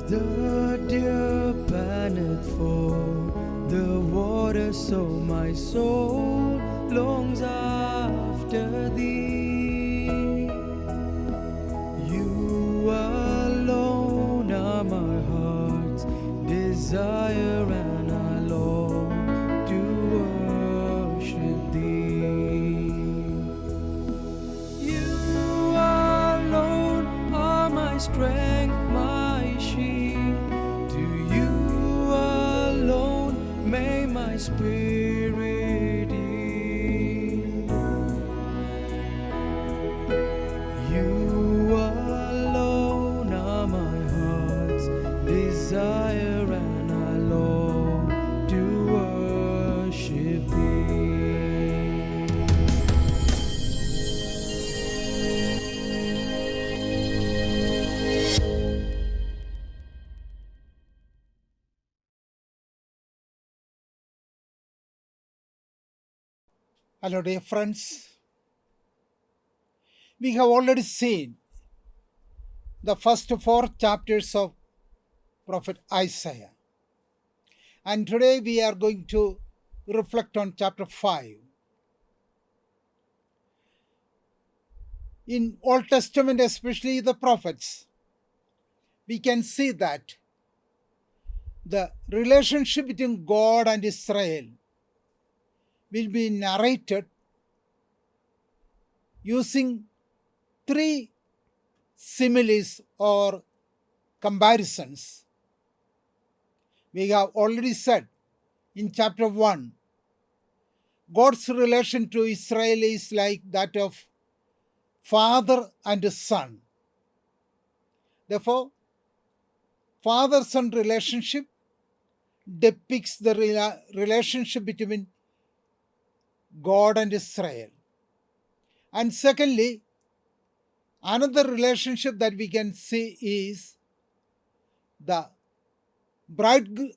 the deer panteth for the water, so my soul longs after thee. You alone are my heart's desire, and I long to worship thee. You alone are my strength, my shield. To you alone may my spirit yield. You alone are my heart's desire, and I long to worship thee. Hello, dear friends. We have already seen the first 4 chapters of Prophet Isaiah. And today we are going to reflect on chapter 5. In Old Testament, especially the prophets, we can see that the relationship between God and Israel will be narrated using 3 similes or comparisons. We have already said in chapter 1, God's relation to Israel is like that of father and son. Therefore, father-son relationship depicts the relationship between God and Israel. And secondly, another relationship that we can see is the bridegroom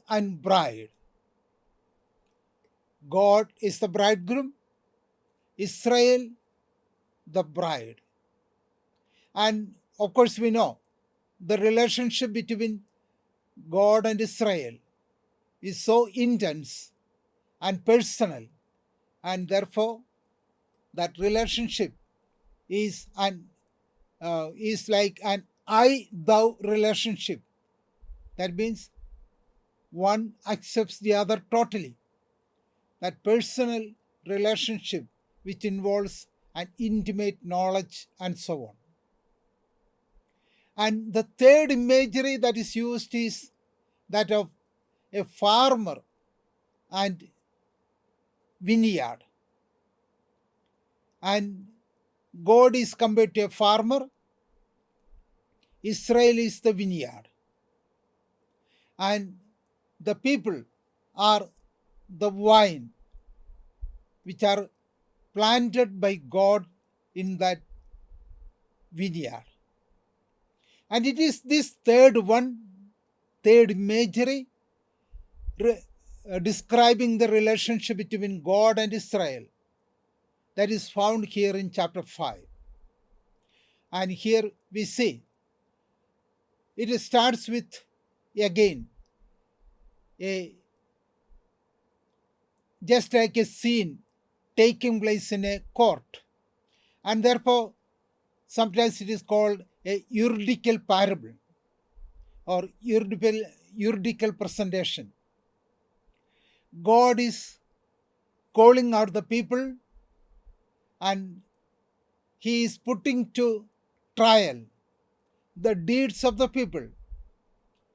and bride. God is the bridegroom, Israel the bride. And of course we know the relationship between God and Israel is so intense and personal, and therefore that relationship is like an I-thou relationship. That means one accepts the other totally. That personal relationship which involves an intimate knowledge and so on. And the third imagery that is used is that of a farmer and vineyard. And God is compared to a farmer, Israel is the vineyard. And the people are the vine which are planted by God in that vineyard. And it is this third imagery describing the relationship between God and Israel that is found here in chapter 5. And here we see it starts with, again, just like a scene taking place in a court. And therefore, sometimes it is called a juridical parable or juridical presentation. God is calling out the people and he is putting to trial the deeds of the people,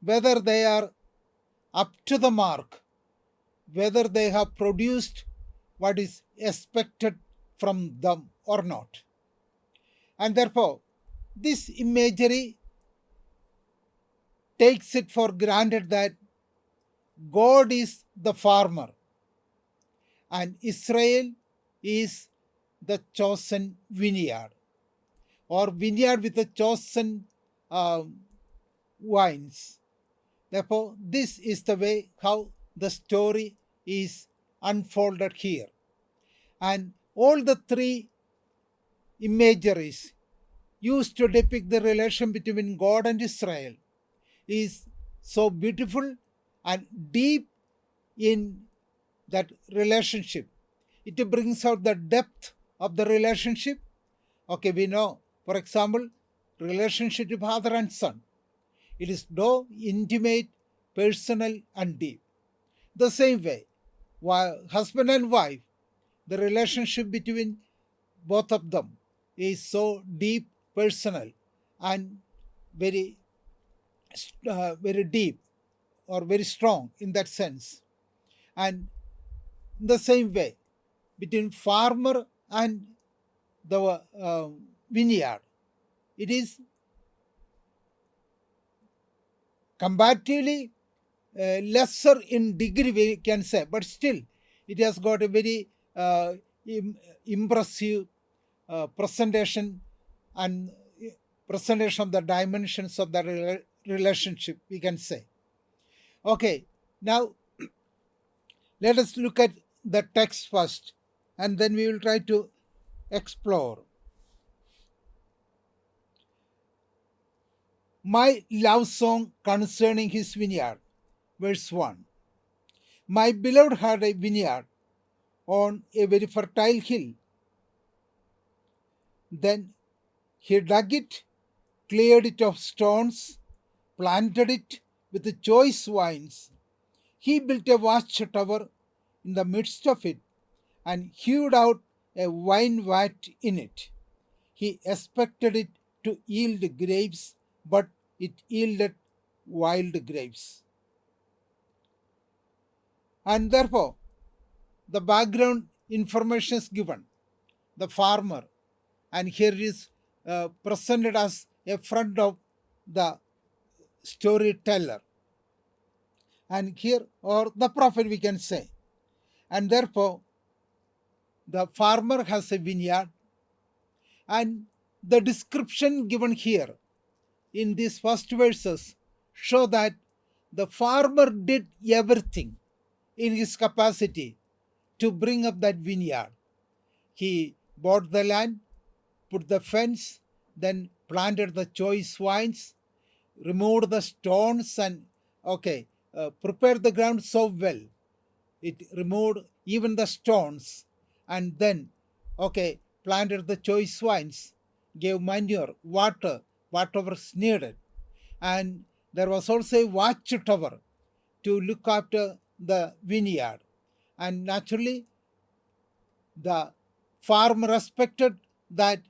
whether they are up to the mark, whether they have produced what is expected from them or not. And therefore, this imagery takes it for granted that God is the farmer and Israel is the chosen vineyard, or vineyard with the chosen vines. Therefore, this is the way how the story is unfolded here. And all the 3 imageries used to depict the relation between God and Israel is so beautiful and deep in that relationship. It brings out the depth of the relationship. Okay, we know, for example, relationship to father and son. It is so intimate, personal, and deep. The same way, while husband and wife, the relationship between both of them is so deep, personal, and very, very deep or very strong in that sense. And in the same way, between farmer and the vineyard, it is comparatively lesser in degree, we can say, but still it has got a very impressive presentation and presentation of the dimensions of the relationship, we can say. Okay, now let us look at the text first, and then we will try to explore. My love song concerning his vineyard, verse 1. My beloved had a vineyard on a very fertile hill. Then he dug it, cleared it of stones, planted it with the choice vines. He built a watchtower in the midst of it and hewed out a wine vat in it. He expected it to yield grapes, but it yielded wild grapes. And therefore, the background information is given. The farmer, and here is presented as a friend of the storyteller, and here, or the prophet, we can say. And therefore, the farmer has a vineyard, and the description given here in these first verses show that the farmer did everything in his capacity to bring up that vineyard. He bought the land, put the fence, then planted the choice vines, removed the stones, and prepared the ground so well. It removed even the stones, and then planted the choice vines, gave manure, water, whatever is needed. And there was also a watchtower to look after the vineyard. And naturally, the farmer expected that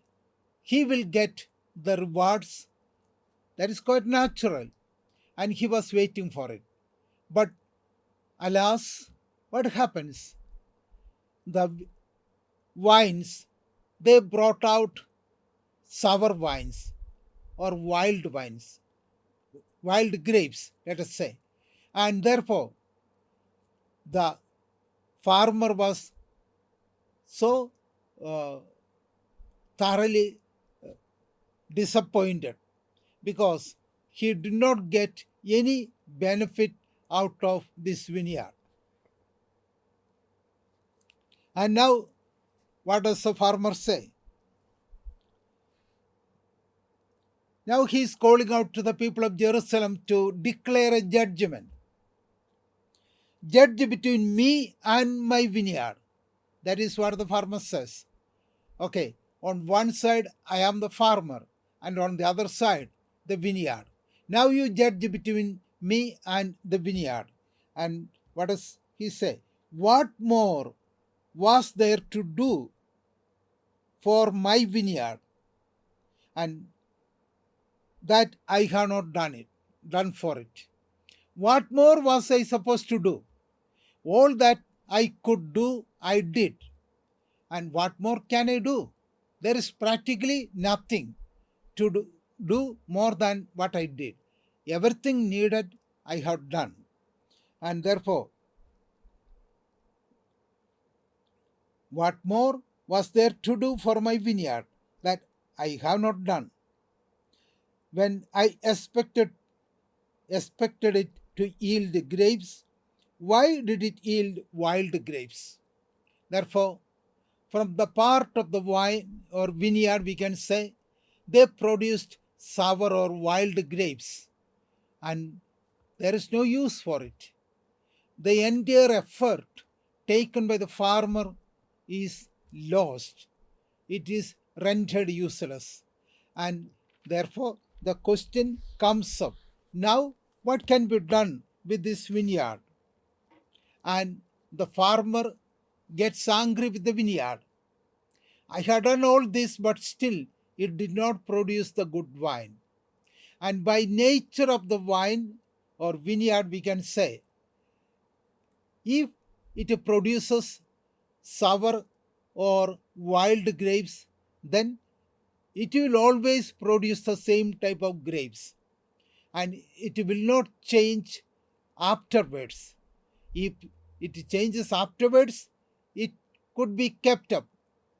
he will get the rewards. That is quite natural. And he was waiting for it. But alas, what happens? The vines, they brought out sour vines or wild vines, wild grapes, let us say. And therefore, the farmer was so thoroughly disappointed because he did not get any benefit out of this vineyard. And now, what does the farmer say? Now he is calling out to the people of Jerusalem to declare a judgment. Judge between me and my vineyard. That is what the farmer says. Okay, on one side I am the farmer, and on the other side the vineyard. Now you judge between me and the vineyard. And what does he say? What more was there to do for my vineyard, and that I have not done for it? What more was I supposed to do? All that I could do, I did. And what more can I do? There is practically nothing to do more than what I did. Everything needed, I have done. And therefore, what more was there to do for my vineyard that I have not done? When I expected it to yield grapes, why did it yield wild grapes? Therefore, from the part of the vine or vineyard, we can say they produced sour or wild grapes, and there is no use for it. The entire effort taken by the farmer is lost. It is rendered useless. And therefore, the question comes up now, what can be done with this vineyard? And the farmer gets angry with the vineyard. I had done all this, but still it did not produce the good wine. And by nature of the vine or vineyard, we can say, if it produces sour or wild grapes, then it will always produce the same type of grapes, and it will not change afterwards. If it changes afterwards, it could be kept up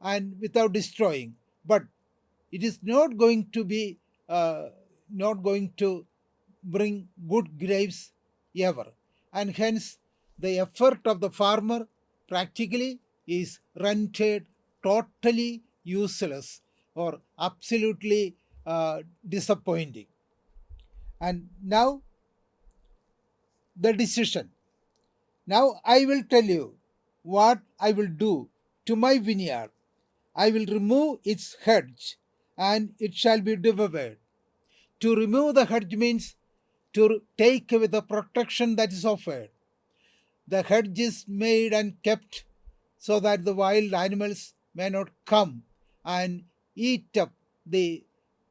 and without destroying, but it is not going to be not going to bring good grapes ever, and hence the effort of the farmer practically is rendered totally useless or absolutely disappointing. And now the decision. Now I will tell you what I will do to my vineyard. I will remove its hedge, and it shall be devoured. To remove the hedge means to take away the protection that is offered. The hedge is made and kept so that the wild animals may not come and eat up the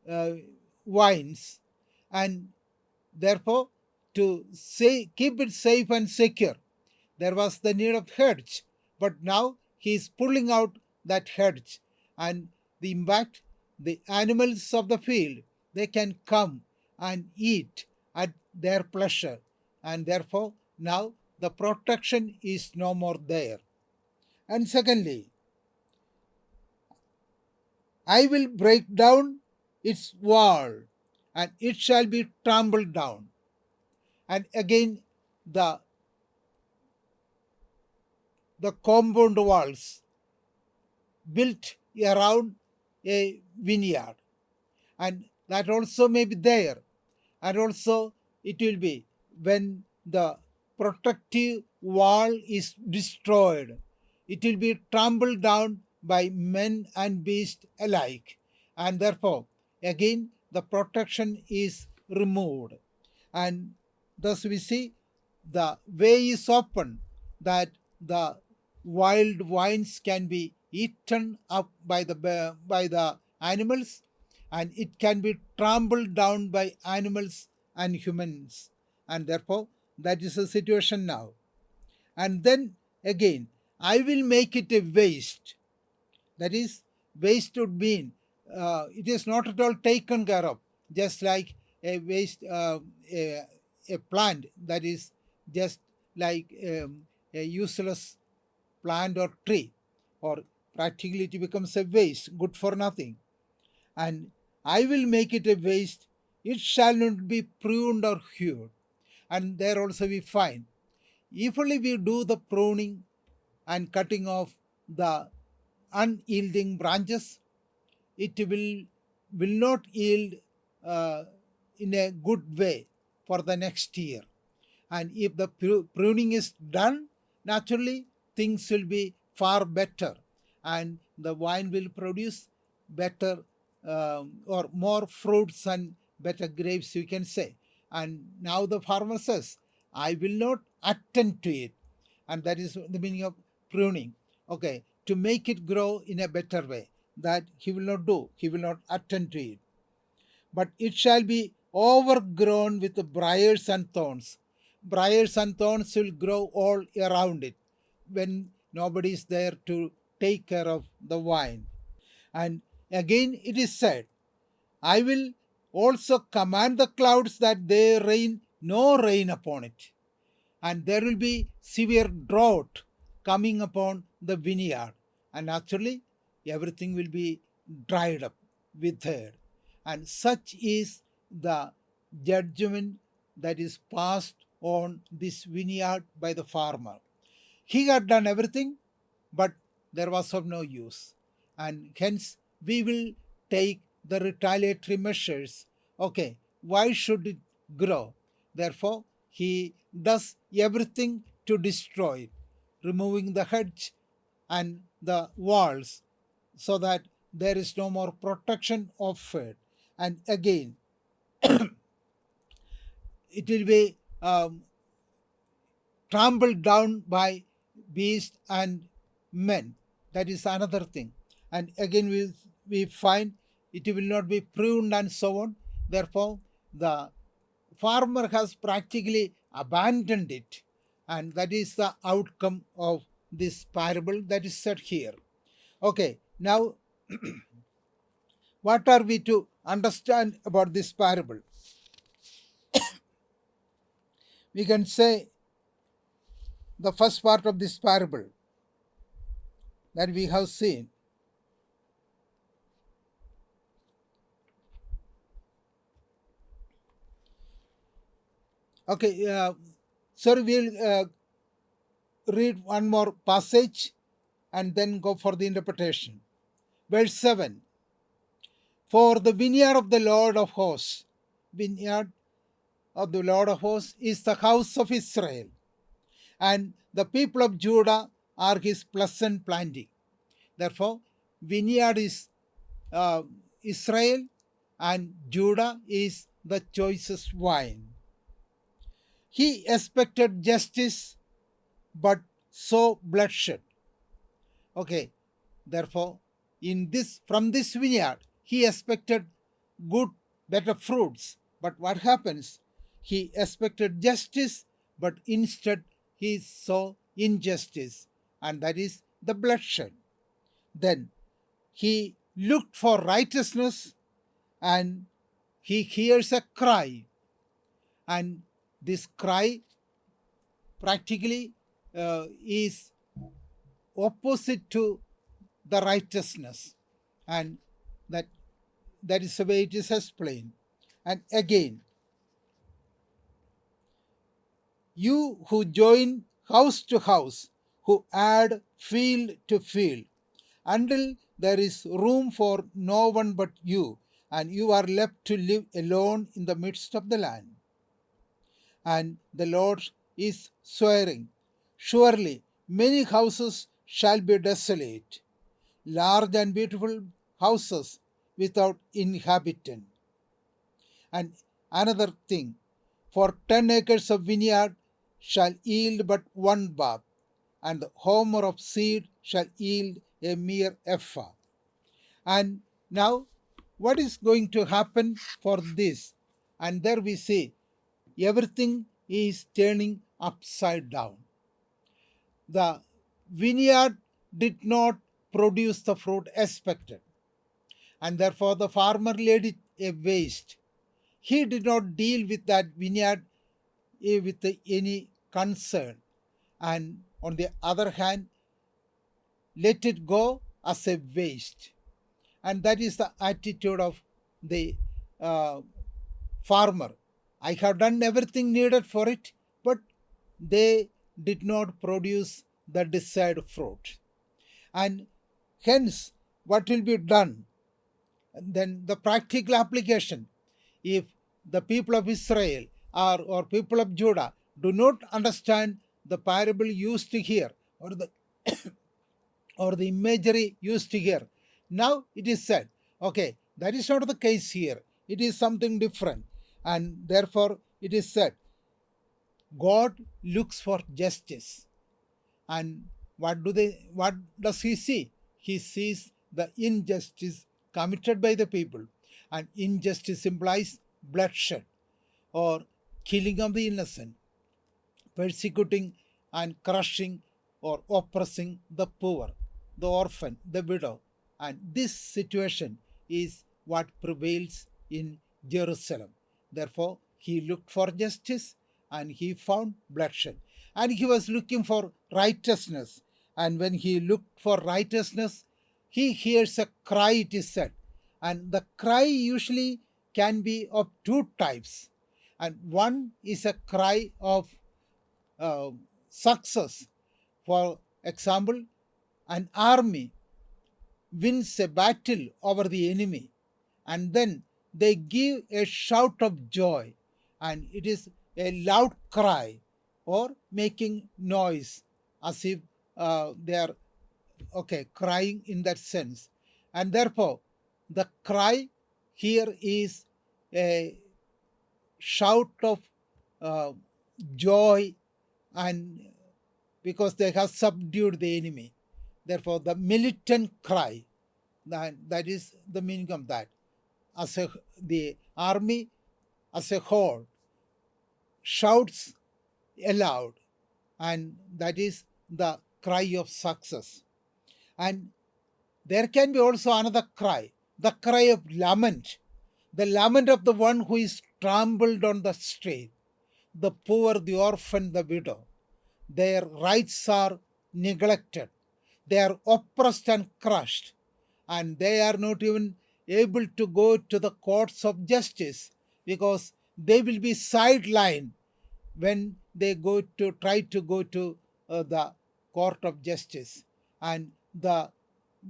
uh, vines, and therefore to keep it safe and secure, there was the need of hedge. But now he is pulling out that hedge, and the impact, the animals of the field, they can come and eat at their pleasure, and therefore now the protection is no more there. And secondly, I will break down its wall, and it shall be trampled down. And again, the compound walls built around a vineyard, and that also may be there. And also it will be when the protective wall is destroyed, it will be trampled down by men and beast alike, and therefore again the protection is removed. And thus we see the way is open that the wild vines can be eaten up by the animals, and it can be trampled down by animals and humans, and therefore that is the situation now. And then again, I will make it a waste. That is, waste would mean it is not at all taken care of, just like a waste, a plant that is just like a useless plant or tree, or practically it becomes a waste, good for nothing. And I will make it a waste, it shall not be pruned or hewed. And there also we find, if only we do the pruning and cutting off the unyielding branches, it will not yield uh, in a good way for the next year. And if the pruning is done, naturally things will be far better, and the vine will produce better or more fruits and better grapes, you can say. And now the farmer says, I will not attend to it, and that is the meaning of pruning. Okay, to make it grow in a better way, that he will not do, he will not attend to it, but it shall be overgrown with briars and thorns. Briars and thorns will grow all around it when nobody is there to take care of the vine. And again it is said, I will also command the clouds that they rain no rain upon it, and there will be severe drought coming upon the vineyard, and naturally everything will be dried up, withered. And such is the judgment that is passed on this vineyard by the farmer. He had done everything, but there was of no use, and hence we will take the retaliatory measures. Okay, why should it grow? Therefore, he does everything to destroy it, removing the hedge and the walls so that there is no more protection of it. And again, it will be trampled down by beasts and men. That is another thing. And again, we find it will not be pruned and so on. Therefore, the farmer has practically abandoned it. And that is the outcome of this parable that is said here. Okay, now what are we to understand about this parable? We can say the first part of this parable that we have seen. Okay, sorry, we'll read one more passage and then go for the interpretation. Verse 7. For the vineyard of the Lord of hosts, vineyard of the Lord of hosts is the house of Israel, and the people of Judah are his pleasant planting. Therefore, vineyard is Israel, and Judah is the choicest wine. He expected justice, but saw bloodshed. Okay, therefore, from this vineyard, he expected good, better fruits. But what happens? He expected justice, but instead he saw injustice, and that is the bloodshed. Then he looked for righteousness, and he hears a cry, and this cry practically is opposite to the righteousness, and that is the way it is explained. And again, you who join house to house, who add field to field, until there is room for no one but you, and you are left to live alone in the midst of the land. And the Lord is swearing, surely many houses shall be desolate, large and beautiful houses without inhabitant. And another thing, for 10 acres of vineyard shall yield but one bath, and the homer of seed shall yield a mere ephah. And now, what is going to happen for this? And there we see everything is turning upside down. The vineyard did not produce the fruit expected, and therefore the farmer laid it a waste. He did not deal with that vineyard with any concern, and on the other hand, let it go as a waste. And that is the attitude of the farmer. I have done everything needed for it, but they did not produce the desired fruit. And hence, what will be done? And then the practical application. If the people of Israel or people of Judah do not understand the parable used here, or the or the imagery used here, now it is said, okay, that is not the case here. It is something different. And therefore, it is said, God looks for justice. And what does he see? He sees the injustice committed by the people. And injustice implies bloodshed or killing of the innocent, persecuting and crushing or oppressing the poor, the orphan, the widow. And this situation is what prevails in Jerusalem. Therefore, he looked for justice and he found bloodshed. And he was looking for righteousness. And when he looked for righteousness, he hears a cry, it is said. And the cry usually can be of two types. And one is a cry of success. For example, an army wins a battle over the enemy, and then they give a shout of joy, and it is a loud cry or making noise as if they are crying in that sense. And therefore, the cry here is a shout of uh, joy, and because they have subdued the enemy. Therefore, the militant cry, that is the meaning of that. The army as a whole shouts aloud, and that is the cry of success. And there can be also another cry, the cry of lament, the lament of the one who is trampled on the street, the poor, the orphan, the widow. Their rights are neglected, they are oppressed and crushed, and they are not even able to go to the courts of justice because they will be sidelined when they try to go to the court of justice. And the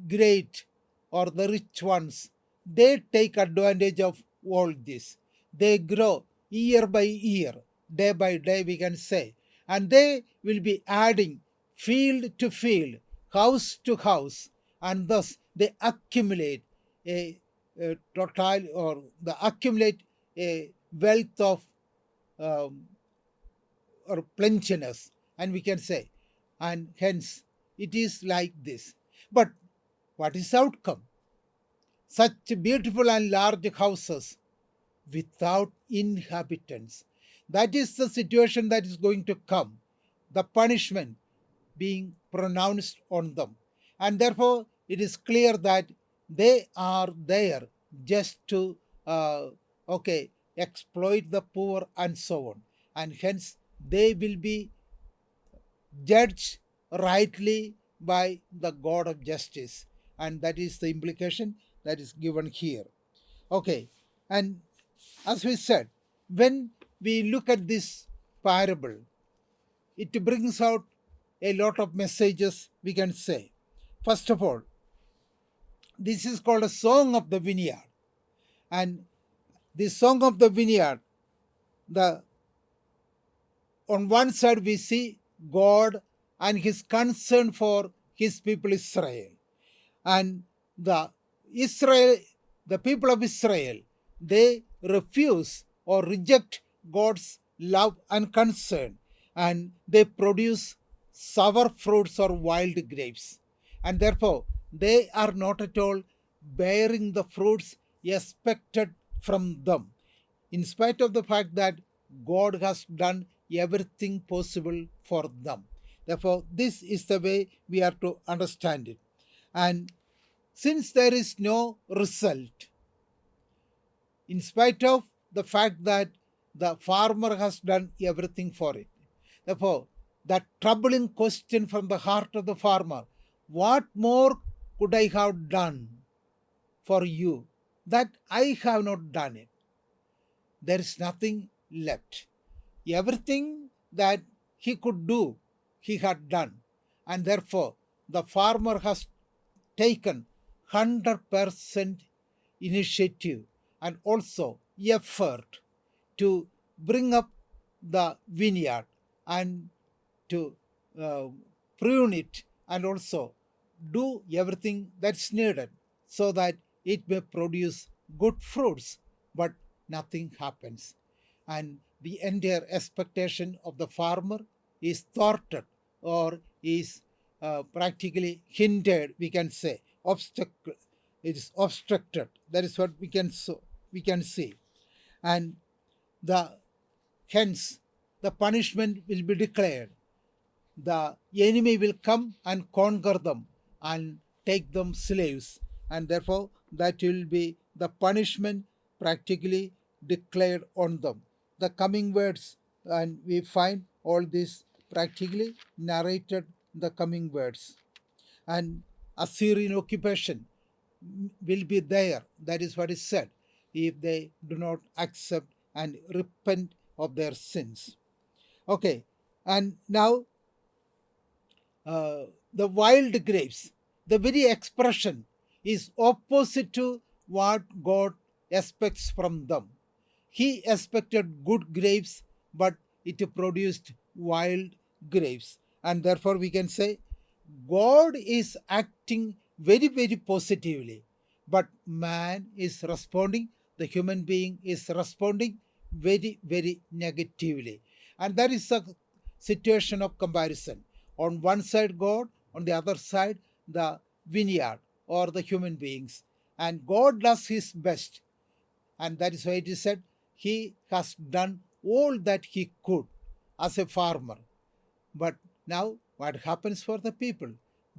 great or the rich ones, they take advantage of all this. They grow year by year, day by day, we can say, and they will be adding field to field, house to house, and thus they accumulate a total, or the accumulate a wealth of um, or plentiness, and we can say, and hence it is like this. But what is the outcome? Such beautiful and large houses without inhabitants. That is the situation that is going to come, the punishment being pronounced on them. And therefore, it is clear that they are there just to exploit the poor and so on. And hence, they will be judged rightly by the God of justice. And that is the implication that is given here. Okay, and as we said, when we look at this parable, it brings out a lot of messages, we can say. First of all, this is called a song of the vineyard. And the song of the vineyard, the on one side we see God and his concern for his people Israel. And the Israel, the people of Israel, they refuse or reject God's love and concern, and they produce sour fruits or wild grapes. And therefore, they are not at all bearing the fruits expected from them, in spite of the fact that God has done everything possible for them. Therefore, this is the way we are to understand it. And since there is no result, in spite of the fact that the farmer has done everything for it, therefore, that troubling question from the heart of the farmer, what more could I have done for you that I have not done it? There is nothing left. Everything that he could do, he had done. And therefore, the farmer has taken 100% initiative and also effort to bring up the vineyard and to uh, prune it, and also do everything that's needed so that it may produce good fruits. But nothing happens. And the entire expectation of the farmer is thwarted, or is practically hindered, we can say, obstacle. It is obstructed. That is what we can see. And the hence the punishment will be declared. The enemy will come and conquer them and take them slaves, and therefore that will be the punishment practically declared on them. The coming words, and we find all this practically narrated in the coming words. And Assyrian occupation will be there, that is what is said, if they do not accept and repent of their sins. Okay, and now the wild grapes, the very expression is opposite to what God expects from them. He expected good grapes, but it produced wild grapes. And therefore, we can say God is acting very, very positively, but man is responding, the human being is responding very, very negatively. And that is a situation of comparison. On one side, God, on the other side, the vineyard or the human beings. And God does his best, and that is why it is said he has done all that he could as a farmer. But now, what happens for the people?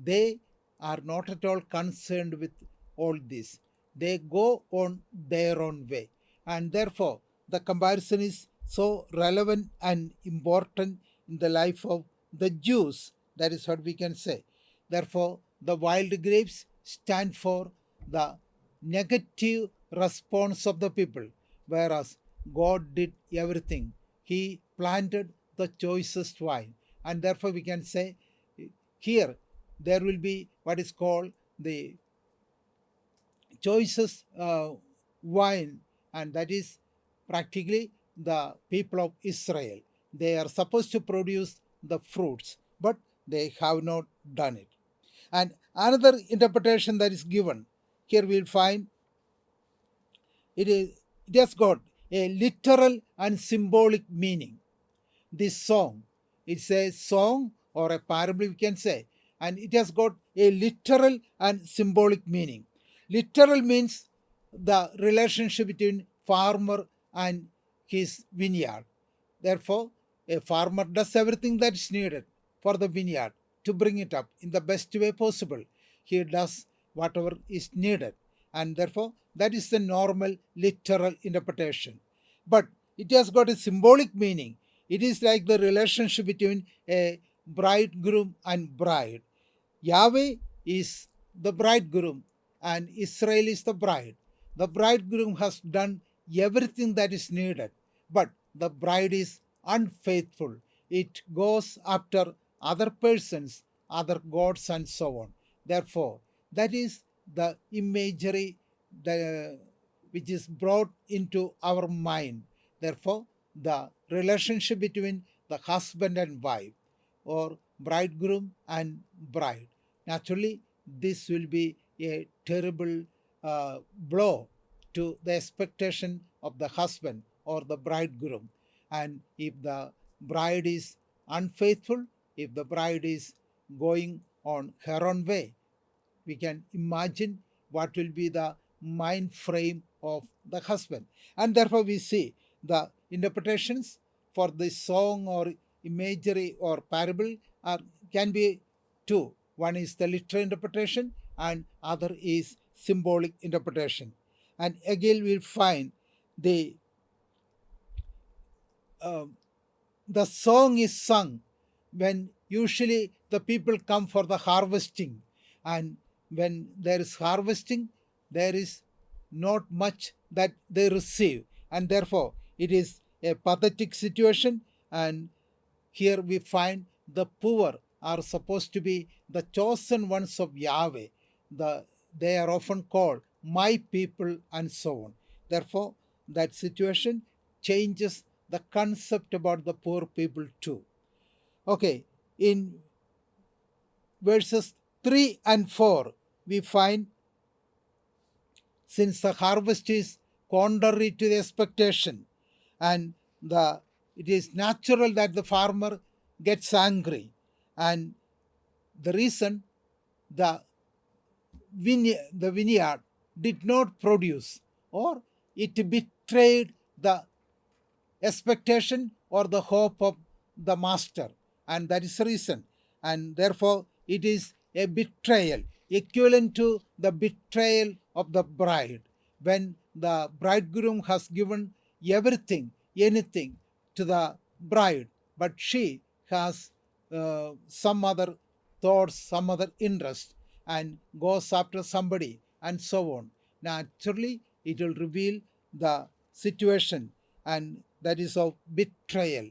They are not at all concerned with all this. They go on their own way. And therefore, the comparison is so relevant and important in the life of the Jews. That is what we can say. Therefore, the wild grapes stand for the negative response of the people, whereas God did everything. He planted the choicest vine, and therefore we can say here there will be what is called the choicest wine, and that is practically the people of Israel. They are supposed to produce the fruits, but they have not done it. And another interpretation that is given here, we'll find it has got a literal and symbolic meaning. This song, it's a song or a parable, we can say, and it has got a literal and symbolic meaning. Literal means the relationship between farmer and his vineyard. Therefore, a farmer does everything that is needed for the vineyard to bring it up in the best way possible. He does whatever is needed, and therefore that is the normal literal interpretation. But it has got a symbolic meaning. It is like the relationship between a bridegroom and bride. Yahweh is the bridegroom and Israel is the bride. The bridegroom has done everything that is needed, but the bride is unfaithful. It goes after other persons, other gods, and so on. Therefore, that is the imagery which is brought into our mind. Therefore, the relationship between the husband and wife, or bridegroom and bride. Naturally, this will be a terrible blow to the expectation of the husband or the bridegroom. And if the bride is unfaithful, if the bride is going on her own way, we can imagine what will be the mind frame of the husband. And therefore, we see the interpretations for this song or imagery or parable are can be two. One is the literal interpretation, and other is symbolic interpretation. And again, we'll find the uh, the song is sung when usually the people come for the harvesting, and when there is harvesting there is not much that they receive, and therefore it is a pathetic situation. And here we find the poor are supposed to be the chosen ones of Yahweh. They are often called my people and so on. Therefore, that situation changes the concept about the poor people too. Okay, in verses 3 and 4, we find since the harvest is contrary to the expectation, and it is natural that the farmer gets angry, and the reason the vineyard did not produce, or it betrayed the expectation or the hope of the master, and that is the reason. And therefore it is a betrayal equivalent to the betrayal of the bride, when the bridegroom has given everything, anything to the bride, but she has some other thoughts, some other interest, and goes after somebody, and so on. Naturally, it will reveal the situation, and that is of betrayal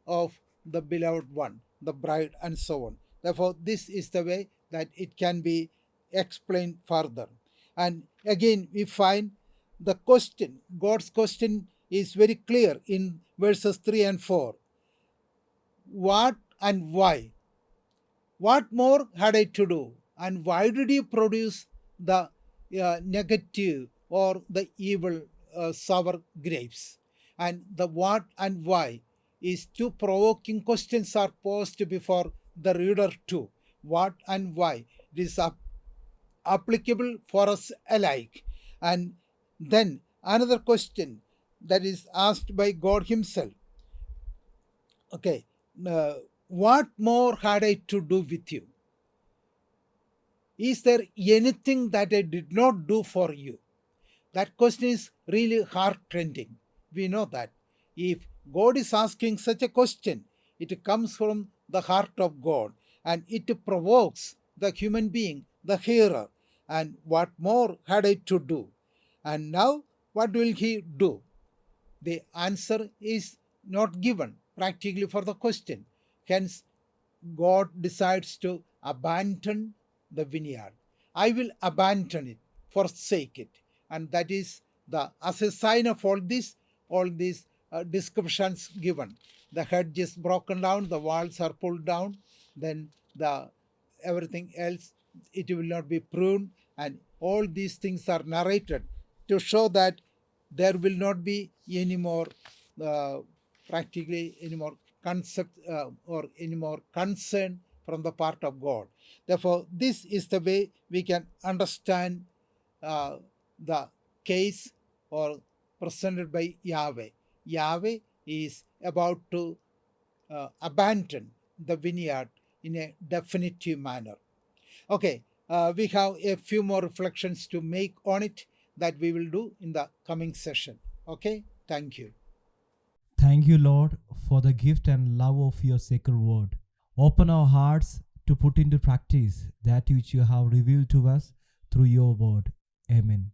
of the beloved one, the bride, and so on. Therefore, this is the way that it can be explained further. And again, we find the question, God's question is very clear in verses 3 and 4. What and why? What more had I to do? And why did you produce the negative or the evil sour grapes? And the what and why is two provoking questions are posed before the reader too. What and why? It is applicable for us alike. And then another question that is asked by God Himself. Okay, what more had I to do with you? Is there anything that I did not do for you? That question is really heart-rending. We know that. If God is asking such a question, it comes from the heart of God and it provokes the human being, the hearer. And what more had I to do? And now, what will He do? The answer is not given practically for the question. Hence, God decides to abandon the vineyard. I will abandon it, forsake it. And that is as a sign of all these descriptions given. The hedge is broken down, the walls are pulled down, then everything else, it will not be pruned, and all these things are narrated to show that there will not be any more practically any more concept or any more concern from the part of God. Therefore, this is the way we can understand the case or presented by Yahweh. Yahweh is about to abandon the vineyard in a definitive manner. Okay, we have a few more reflections to make on it that we will do in the coming session. Okay, thank you. Thank you, Lord, for the gift and love of your sacred word. Open our hearts to put into practice that which you have revealed to us through your word. Amen.